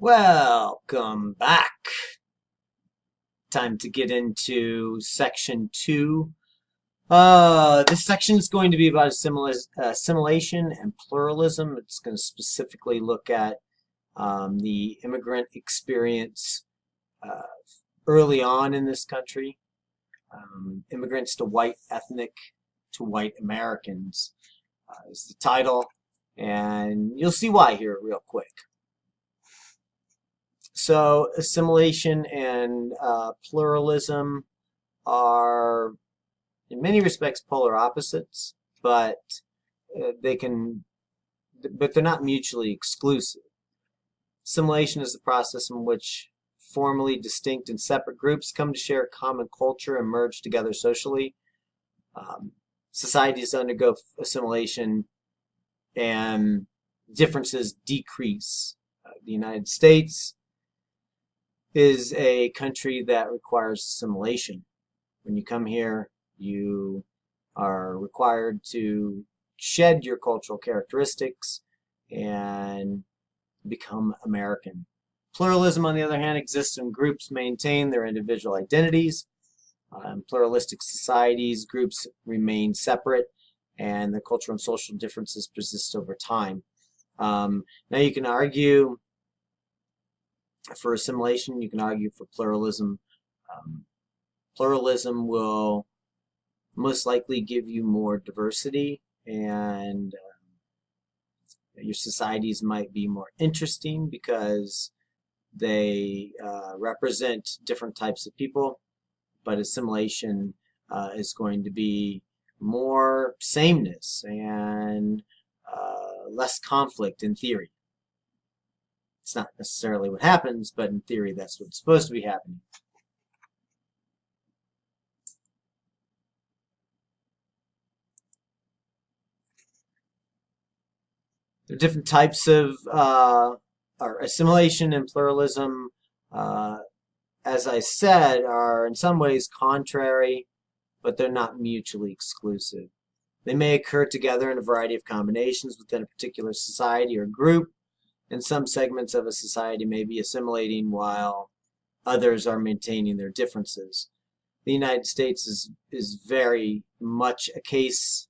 Welcome back. Time to get into section 2. This section is going to be about assimilation and pluralism. It's going to specifically look at the immigrant experience uh, early on in this country. Immigrants to white ethnic to white Americans is the title, and you'll see why here real quick. So assimilation and pluralism are, in many respects, polar opposites, but they're not mutually exclusive. Assimilation is the process in which formally distinct and separate groups come to share a common culture and merge together socially. Societies undergo assimilation and differences decrease. The United States is a country that requires assimilation. When you come here, you are required to shed your cultural characteristics and become American. Pluralism, on the other hand, exists when groups maintain their individual identities. In pluralistic societies, groups remain separate and the cultural and social differences persist over time. Now you can argue for assimilation, you can argue for pluralism. Pluralism will most likely give you more diversity, and your societies might be more interesting because they represent different types of people, but assimilation is going to be more sameness and less conflict in theory. It's not necessarily what happens, but in theory, that's what's supposed to be happening. There are different types of assimilation and pluralism, as I said, are in some ways contrary, but they're not mutually exclusive. They may occur together in a variety of combinations within a particular society or group, and some segments of a society may be assimilating while others are maintaining their differences. The United States is very much a case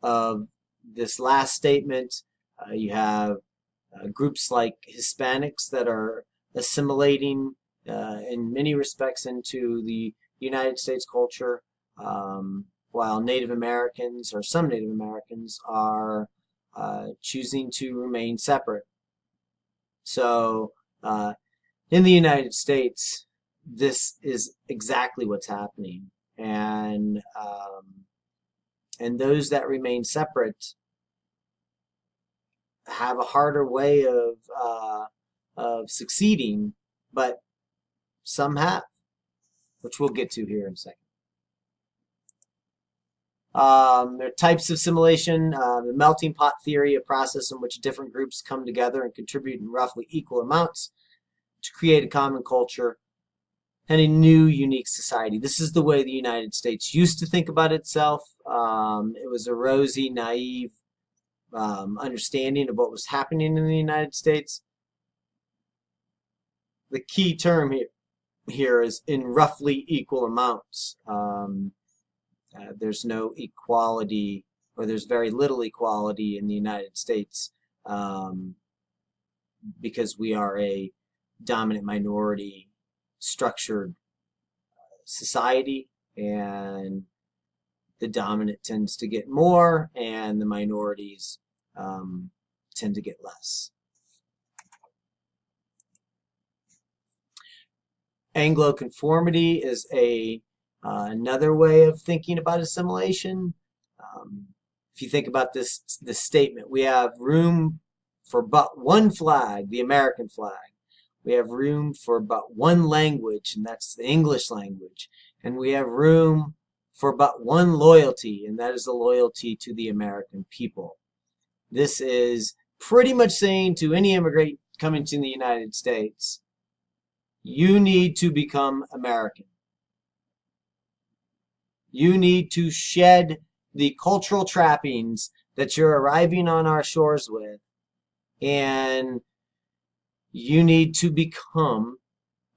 of this last statement. You have groups like Hispanics that are assimilating in many respects into the United States culture, while Native Americans, or some Native Americans, are choosing to remain separate. So in the United States, this is exactly what's happening, and those that remain separate have a harder way of succeeding, but some have, which we'll get to here in a second. There are types of assimilation. The melting pot theory, a process in which different groups come together and contribute in roughly equal amounts to create a common culture and a new, unique society. This is the way the United States used to think about itself. It was a rosy, naive understanding of what was happening in the United States. The key term here is in roughly equal amounts. There's no equality, or there's very little equality in the United States because we are a dominant minority structured society, and the dominant tends to get more and the minorities tend to get less. Anglo-conformity is another way of thinking about assimilation. If you think about this statement, we have room for but one flag, the American flag. We have room for but one language, and that's the English language. And we have room for but one loyalty, and that is the loyalty to the American people. This is pretty much saying to any immigrant coming to the United States, you need to become American. You need to shed the cultural trappings that you're arriving on our shores with, and you need to become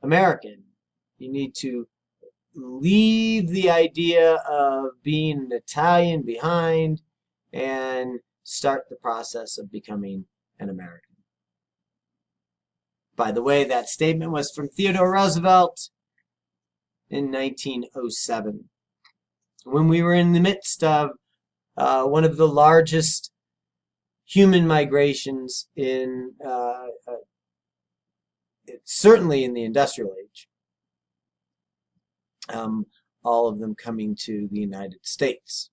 American. You need to leave the idea of being an Italian behind and start the process of becoming an American. By the way, that statement was from Theodore Roosevelt in 1907, when we were in the midst of one of the largest human migrations in certainly in the industrial age. All of them coming to the United States.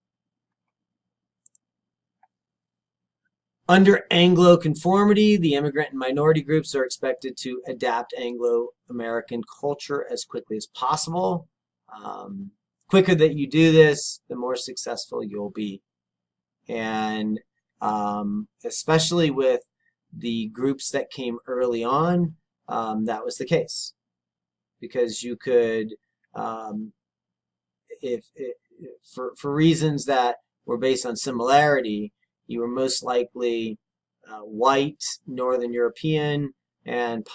Under Anglo-conformity, the immigrant and minority groups are expected to adapt Anglo-American culture as quickly as possible. Quicker that you do this, the more successful you'll be. And especially with the groups that came early on, that was the case. Because you could, for reasons that were based on similarity, you were most likely white, Northern European, and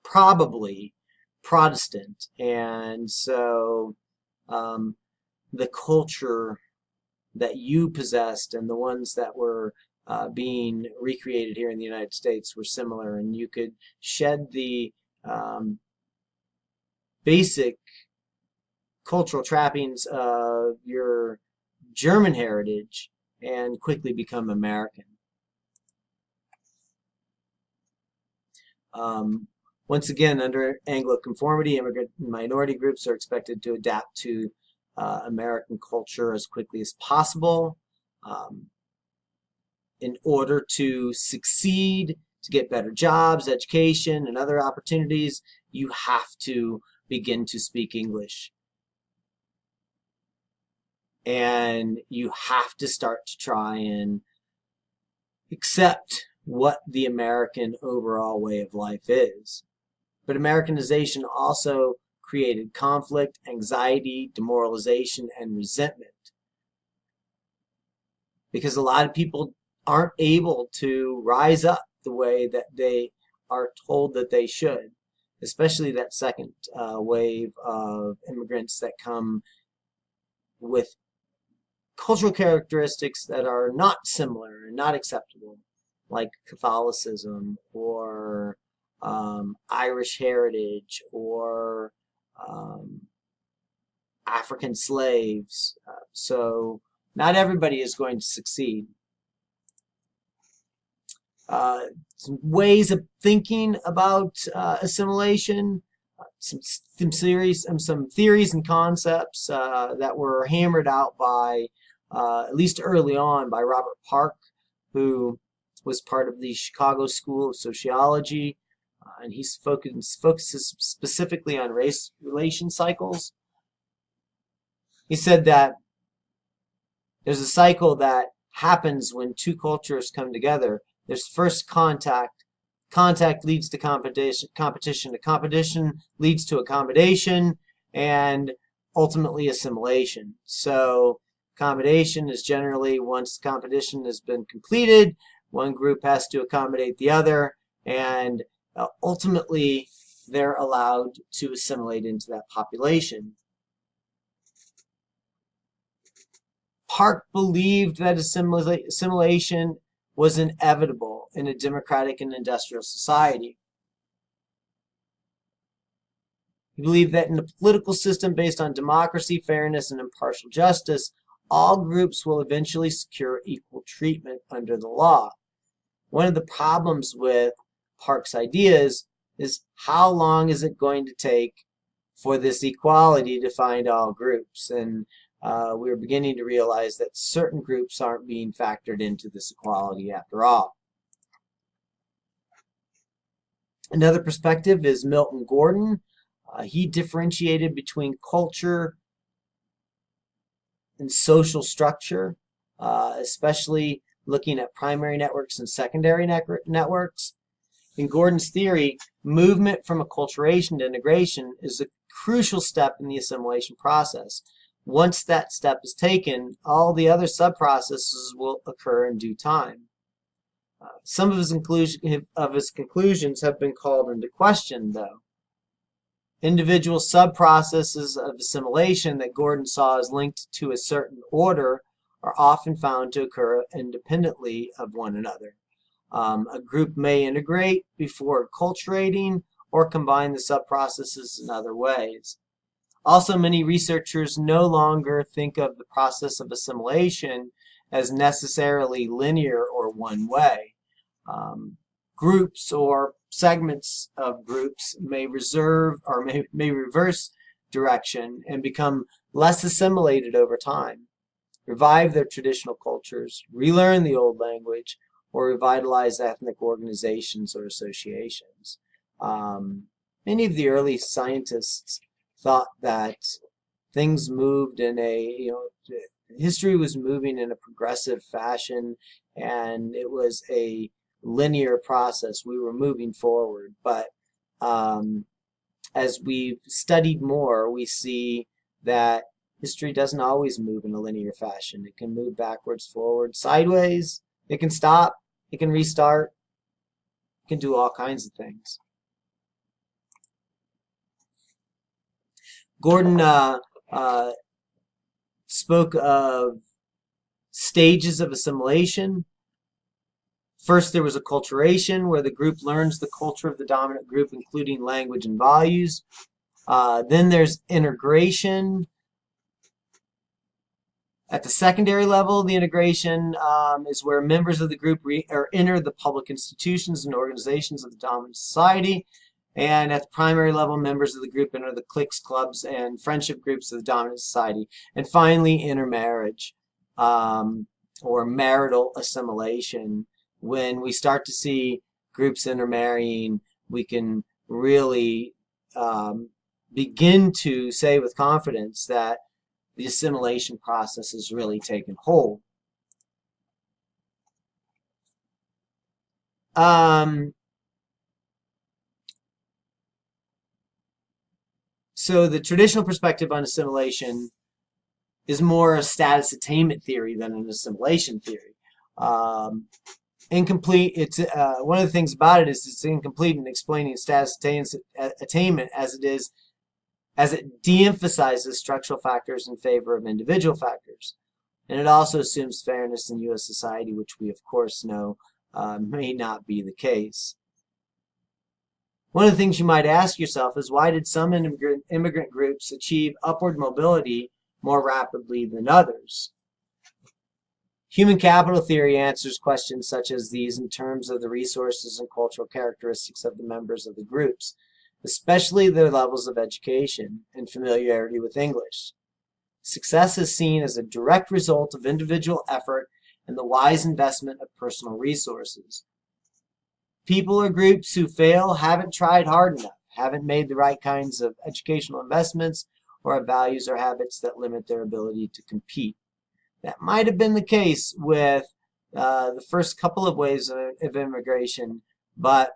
probably Protestant. And so the culture that you possessed and the ones that were being recreated here in the United States were similar, and you could shed the basic cultural trappings of your German heritage and quickly become American. Once again, under Anglo-conformity, immigrant and minority groups are expected to adapt to American culture as quickly as possible. In order to succeed, to get better jobs, education, and other opportunities, you have to begin to speak English. And you have to start to try and accept what the American overall way of life is. But Americanization also created conflict, anxiety, demoralization, and resentment. Because a lot of people aren't able to rise up the way that they are told that they should, especially that second wave of immigrants that come with cultural characteristics that are not similar and not acceptable, like Catholicism or Irish heritage or African slaves. So not everybody is going to succeed. Some ways of thinking about assimilation, some theories and concepts that were hammered out by, at least early on, by Robert Park, who was part of the Chicago School of Sociology, and he focuses specifically on race relation cycles. He said that there's a cycle that happens when two cultures come together. There's first contact. Contact leads to competition. Competition to competition leads to accommodation, and ultimately assimilation. So accommodation is generally, once competition has been completed, one group has to accommodate the other, and ultimately they're allowed to assimilate into that population. Park believed that assimilation was inevitable in a democratic and industrial society. He believed that in a political system based on democracy, fairness, and impartial justice, all groups will eventually secure equal treatment under the law. One of the problems with Park's ideas is how long is it going to take for this equality to find all groups? And we're beginning to realize that certain groups aren't being factored into this equality after all. Another perspective is Milton Gordon. He differentiated between culture and social structure, especially looking at primary networks and secondary networks. In Gordon's theory, movement from acculturation to integration is a crucial step in the assimilation process. Once that step is taken, all the other sub-processes will occur in due time. Some of his conclusions have been called into question, though. Individual sub-processes of assimilation that Gordon saw as linked to a certain order are often found to occur independently of one another. A group may integrate before acculturating or combine the sub-processes in other ways. Also, many researchers no longer think of the process of assimilation as necessarily linear or one way. Groups or segments of groups may reverse direction and become less assimilated over time, revive their traditional cultures, relearn the old language, or revitalize ethnic organizations or associations. Many of the early scientists thought that things moved in history was moving in a progressive fashion, and it was a linear process. We were moving forward, but as we've studied more, we see that history doesn't always move in a linear fashion. It can move backwards, forward, sideways. It can stop. It can restart. It can do all kinds of things. Gordon spoke of stages of assimilation. First, there was acculturation, where the group learns the culture of the dominant group, including language and values. Then there's integration. At the secondary level, the integration is where members of the group enter the public institutions and organizations of the dominant society. And at the primary level, members of the group enter the cliques, clubs, and friendship groups of the dominant society. And finally, intermarriage or marital assimilation. When we start to see groups intermarrying, we can really begin to say with confidence that the assimilation process has really taken hold. So the traditional perspective on assimilation is more a status attainment theory than an assimilation theory. Incomplete. It's one of the things about it is it's incomplete in explaining status attainment as it de-emphasizes structural factors in favor of individual factors, and it also assumes fairness in U.S. society, which we of course know may not be the case. One of the things you might ask yourself is, why did some immigrant groups achieve upward mobility more rapidly than others? Human capital theory answers questions such as these in terms of the resources and cultural characteristics of the members of the groups, especially their levels of education and familiarity with English. Success is seen as a direct result of individual effort and the wise investment of personal resources. People or groups who fail haven't tried hard enough, haven't made the right kinds of educational investments, or have values or habits that limit their ability to compete. That might have been the case with the first couple of waves of immigration, but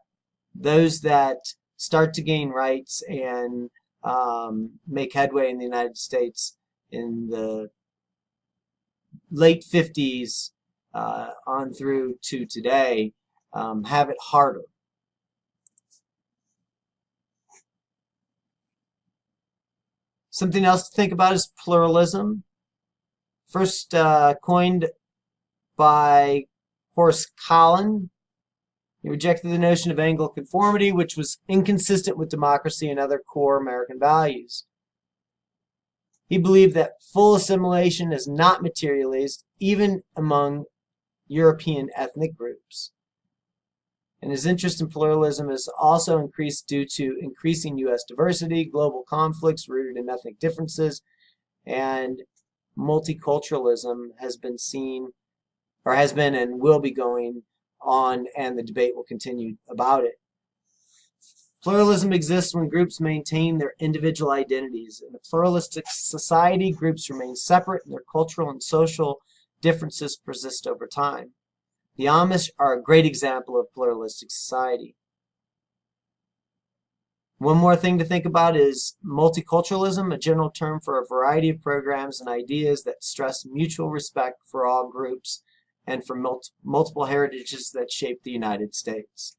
those that start to gain rights and make headway in the United States in the late 50s on through to today have it harder. Something else to think about is pluralism. First coined by Horace Kallen. He rejected the notion of Anglo conformity, which was inconsistent with democracy and other core American values. He believed that full assimilation is not materialized even among European ethnic groups. And his interest in pluralism is also increased due to increasing U.S. diversity, global conflicts rooted in ethnic differences, and multiculturalism has been seen, or has been and will be going on, and the debate will continue about it. Pluralism exists when groups maintain their individual identities. In a pluralistic society, groups remain separate and their cultural and social differences persist over time. The Amish are a great example of pluralistic society. One more thing to think about is multiculturalism, a general term for a variety of programs and ideas that stress mutual respect for all groups and from multiple heritages that shape the United States.